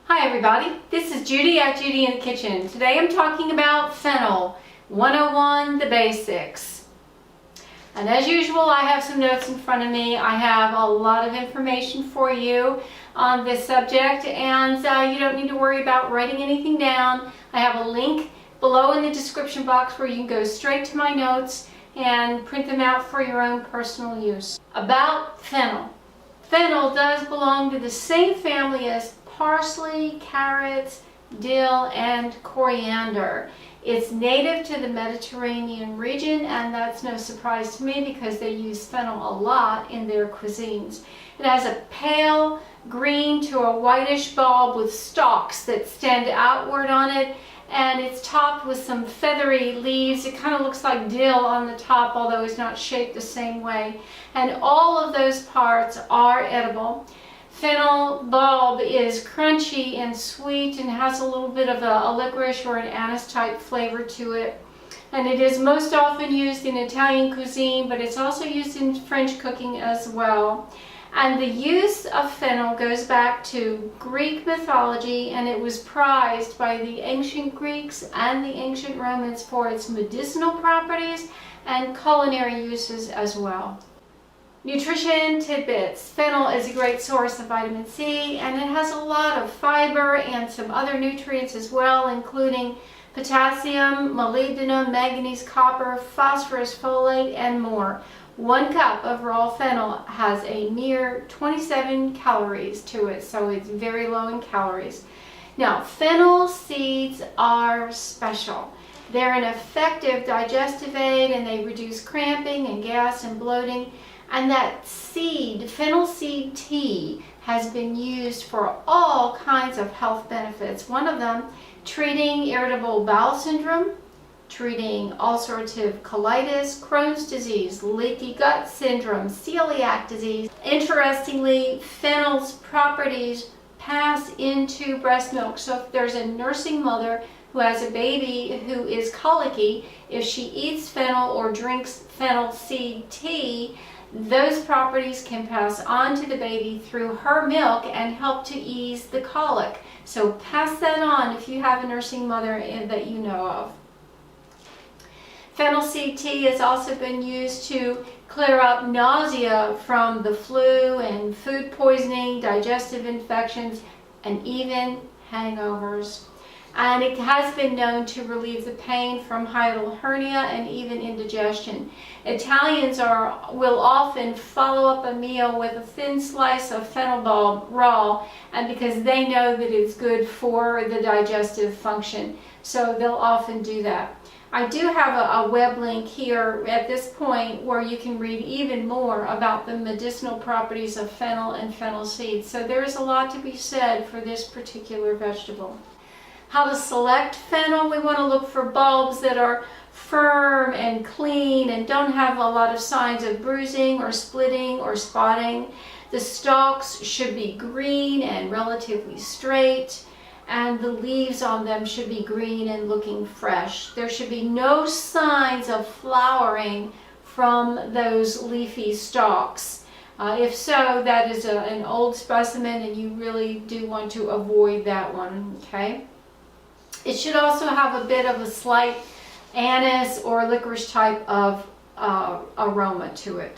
Hi everybody, this is Judy at Judy in the Kitchen. Today I'm talking about fennel 101, the basics. And as usual, I have some notes in front of me. I have a lot of information for you on this subject, and you don't need to worry about writing anything down. I have a link below in the description box where you can go straight to my notes and print them out for your own personal use. About fennel. Fennel does belong to the same family as parsley, carrots, dill, and coriander. It's native to the Mediterranean region, and that's no surprise to me because they use fennel a lot in their cuisines. It has a pale green to a whitish bulb with stalks that stand outward on it, and it's topped with some feathery leaves. It kind of looks like dill on the top, although it's not shaped the same way. And all of those parts are edible. Fennel bulb is crunchy and sweet and has a little bit of a licorice or an anise type flavor to it. And it is most often used in Italian cuisine, but it's also used in French cooking as well. And the use of fennel goes back to Greek mythology, and it was prized by the ancient Greeks and the ancient Romans for its medicinal properties and culinary uses as well. Nutrition tidbits. Fennel is a great source of vitamin C, and it has a lot of fiber and some other nutrients as well, including potassium, molybdenum, manganese, copper, phosphorus, folate, and more. 1 cup of raw fennel has a mere 27 calories to it, so it's very low in calories. Now, fennel seeds are special. They're an effective digestive aid, and they reduce cramping and gas and bloating. And that seed, fennel seed tea, has been used for all kinds of health benefits. One of them, treating irritable bowel syndrome, treating ulcerative colitis, Crohn's disease, leaky gut syndrome, celiac disease. Interestingly, fennel's properties pass into breast milk. So if there's a nursing mother who has a baby who is colicky, if she eats fennel or drinks fennel seed tea, those properties can pass on to the baby through her milk and help to ease the colic. So pass that on if you have a nursing mother that you know of. Fennel seed tea has also been used to clear up nausea from the flu and food poisoning, digestive infections, and even hangovers. And it has been known to relieve the pain from hiatal hernia and even indigestion. Italians will often follow up a meal with a thin slice of fennel bulb raw, and because they know that it's good for the digestive function, so they'll often do that. I do have a web link here at this point where you can read even more about the medicinal properties of fennel and fennel seeds. So there is a lot to be said for this particular vegetable. How to select fennel. We want to look for bulbs that are firm and clean and don't have a lot of signs of bruising or splitting or spotting. The stalks should be green and relatively straight, and the leaves on them should be green and looking fresh. There should be no signs of flowering from those leafy stalks. If so, that is an old specimen, and you really do want to avoid that one, okay? It should also have a bit of a slight anise or licorice type of aroma to it.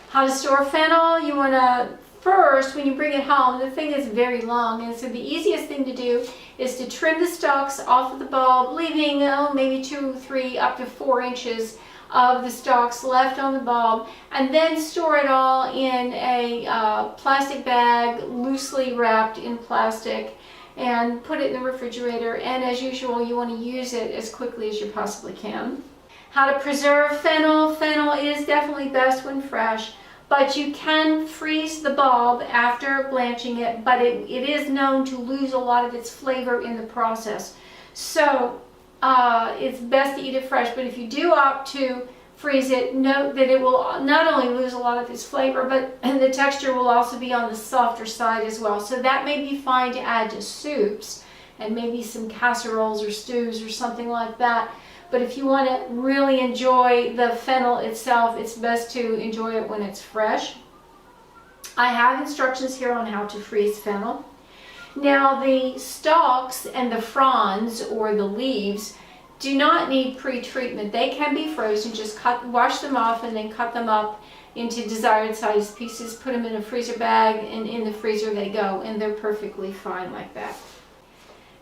How to store fennel. You want to first, when you bring it home, the thing is very long, and so the easiest thing to do is to trim the stalks off of the bulb, leaving maybe 2, 3, up to 4 inches of the stalks left on the bulb, and then store it all in a plastic bag, loosely wrapped in plastic, and put it in the refrigerator. And as usual, you want to use it as quickly as you possibly can. How to preserve fennel. Fennel is definitely best when fresh, but you can freeze the bulb after blanching it, but it is known to lose a lot of its flavor in the process. So it's best to eat it fresh, but if you do opt to freeze it, note that it will not only lose a lot of its flavor, but the texture will also be on the softer side as well. So that may be fine to add to soups and maybe some casseroles or stews or something like that. But if you want to really enjoy the fennel itself, it's best to enjoy it when it's fresh. I have instructions here on how to freeze fennel. Now the stalks and the fronds or the leaves do not need pre-treatment. They can be frozen. Just wash them off and then cut them up into desired size pieces, put them in a freezer bag, and in the freezer they go, and they're perfectly fine like that.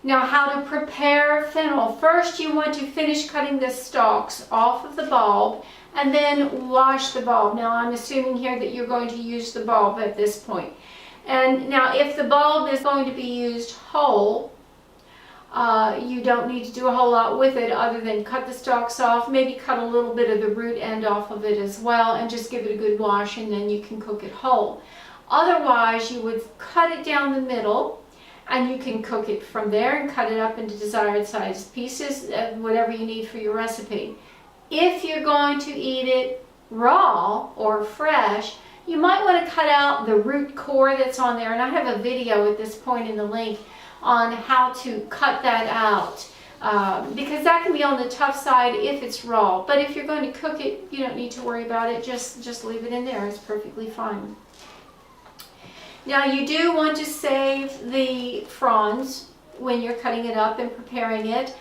Now, how to prepare fennel. First, you want to finish cutting the stalks off of the bulb and then wash the bulb. Now, I'm assuming here that you're going to use the bulb at this point. And now, if the bulb is going to be used whole, you don't need to do a whole lot with it other than cut the stalks off, maybe cut a little bit of the root end off of it as well, and just give it a good wash, and then you can cook it whole. Otherwise, you would cut it down the middle, and you can cook it from there and cut it up into desired sized pieces, whatever you need for your recipe. If you're going to eat it raw or fresh, you might want to cut out the root core that's on there, and I have a video at this point in the link on how to cut that out, because that can be on the tough side if it's raw. But if you're going to cook it, you don't need to worry about it. Just leave it in there. It's perfectly fine. Now, you do want to save the fronds when you're cutting it up and preparing it,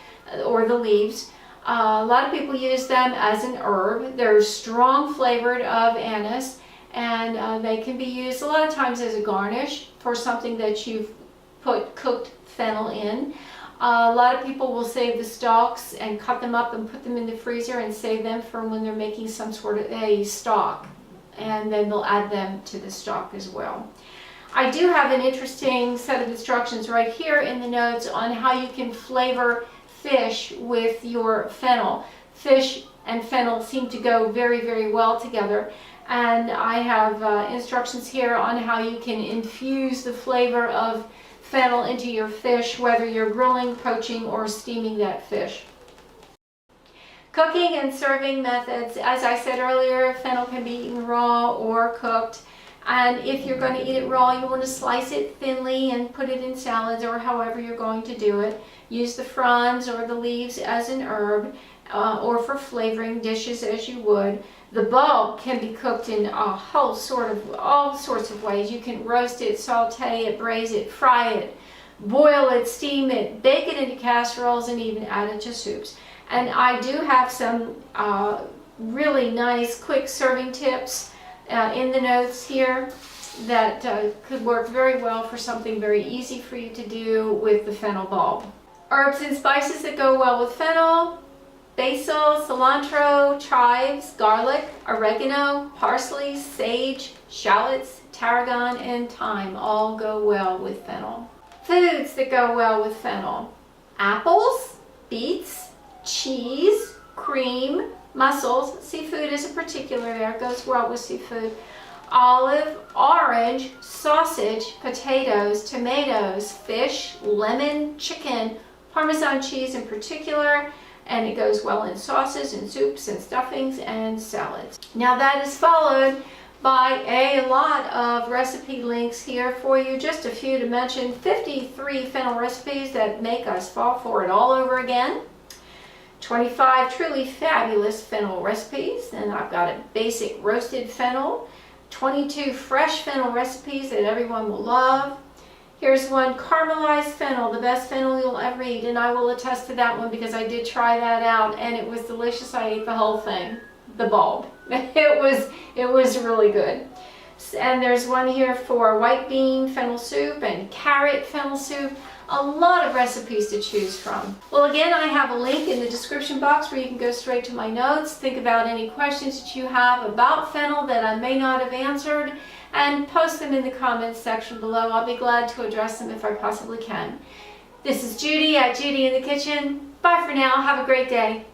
or the leaves. A lot of people use them as an herb. They're strong flavored of anise, and they can be used a lot of times as a garnish for something that you've put cooked fennel in. A lot of people will save the stalks and cut them up and put them in the freezer and save them for when they're making some sort of a stock, and then they'll add them to the stock as well. I do have an interesting set of instructions right here in the notes on how you can flavor fish with your fennel. Fish and fennel seem to go very, very well together, and I have instructions here on how you can infuse the flavor of fennel into your fish, whether you're grilling, poaching, or steaming that fish. Cooking and serving methods. As I said earlier, fennel can be eaten raw or cooked. And if you're going to eat it raw, you want to slice it thinly and put it in salads or however you're going to do it. Use the fronds or the leaves as an herb, or for flavoring dishes as you would. The bulb can be cooked in all sorts of ways. You can roast it, saute it, braise it, fry it, boil it, steam it, bake it into casseroles, and even add it to soups. And I do have some really nice quick serving tips in the notes here that could work very well for something very easy for you to do with the fennel bulb. Herbs and spices that go well with fennel: basil, cilantro, chives, garlic, oregano, parsley, sage, shallots, tarragon, and thyme all go well with fennel. Foods that go well with fennel: apples, beets, cheese, cream, mussels. Seafood is a particular there, it goes well with seafood. Olive, orange, sausage, potatoes, tomatoes, fish, lemon, chicken, Parmesan cheese in particular, and it goes well in sauces and soups and stuffings and salads. Now that is followed by a lot of recipe links here for you, just a few to mention. 53 fennel recipes that make us fall for it all over again. 25 truly fabulous fennel recipes, and I've got a basic roasted fennel. 22 fresh fennel recipes that everyone will love. Here's one, caramelized fennel, the best fennel you'll ever eat, and I will attest to that one because I did try that out and it was delicious. I ate the whole thing, the bulb. It was really good. And there's one here for white bean fennel soup and carrot fennel soup. A lot of recipes to choose from. Well, again, I have a link in the description box where you can go straight to my notes, think about any questions that you have about fennel that I may not have answered, and post them in the comments section below. I'll be glad to address them if I possibly can. This is Judi at Judi in the Kitchen. Bye for now. Have a great day.